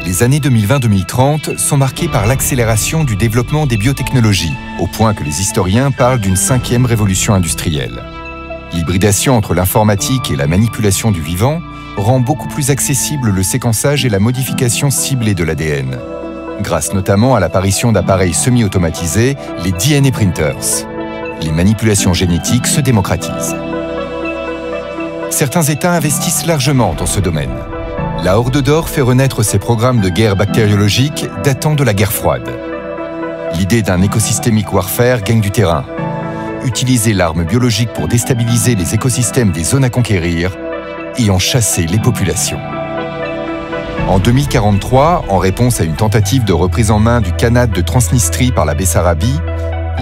Les années 2020-2030 sont marquées par l'accélération du développement des biotechnologies, au point que les historiens parlent d'une 5e révolution industrielle. L'hybridation entre l'informatique et la manipulation du vivant rend beaucoup plus accessible le séquençage et la modification ciblée de l'ADN, grâce notamment à l'apparition d'appareils semi-automatisés, les DNA printers. Les manipulations génétiques se démocratisent. Certains États investissent largement dans ce domaine. La Horde d'Or fait renaître ses programmes de guerre bactériologique datant de la guerre froide. L'idée d'un écosystémique warfare gagne du terrain. Utiliser l'arme biologique pour déstabiliser les écosystèmes des zones à conquérir et en chasser les populations. En 2043, en réponse à une tentative de reprise en main du Khanat de Transnistrie par la Bessarabie,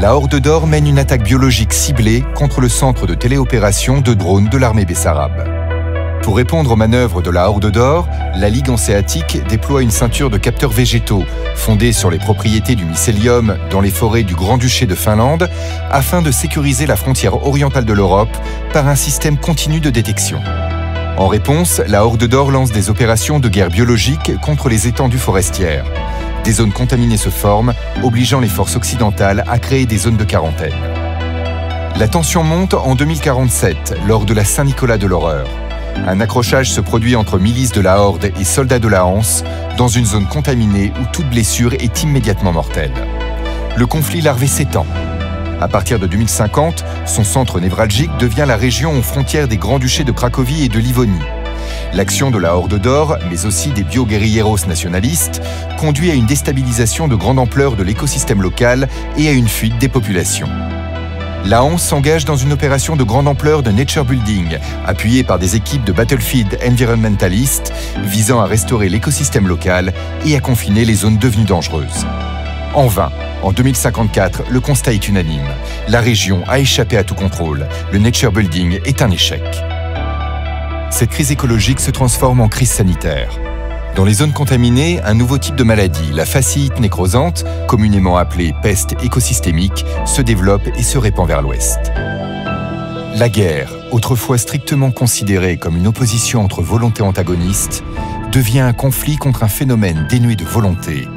la Horde d'Or mène une attaque biologique ciblée contre le centre de téléopération de drones de l'armée bessarabe. Pour répondre aux manœuvres de la Horde d'Or, la Ligue hanséatique déploie une ceinture de capteurs végétaux fondée sur les propriétés du mycélium dans les forêts du Grand-Duché de Finlande afin de sécuriser la frontière orientale de l'Europe par un système continu de détection. En réponse, la Horde d'Or lance des opérations de guerre biologique contre les étendues forestières. Des zones contaminées se forment, obligeant les forces occidentales à créer des zones de quarantaine. La tension monte en 2047, lors de la Saint-Nicolas de l'horreur. Un accrochage se produit entre milices de la Horde et soldats de la Hanse, dans une zone contaminée où toute blessure est immédiatement mortelle. Le conflit larvé s'étend. À partir de 2050, son centre névralgique devient la région aux frontières des grands-duchés de Cracovie et de Livonie. L'action de la Horde d'Or, mais aussi des bio-guérilleros nationalistes, conduit à une déstabilisation de grande ampleur de l'écosystème local et à une fuite des populations. La Hanse s'engage dans une opération de grande ampleur de nature building, appuyée par des équipes de battlefield environmentalistes visant à restaurer l'écosystème local et à confiner les zones devenues dangereuses. En vain, en 2054, le constat est unanime. La région a échappé à tout contrôle. Le nature building est un échec. Cette crise écologique se transforme en crise sanitaire. Dans les zones contaminées, un nouveau type de maladie, la fasciite nécrosante, communément appelée peste écosystémique, se développe et se répand vers l'ouest. La guerre, autrefois strictement considérée comme une opposition entre volontés antagonistes, devient un conflit contre un phénomène dénué de volonté,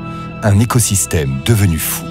un écosystème devenu fou.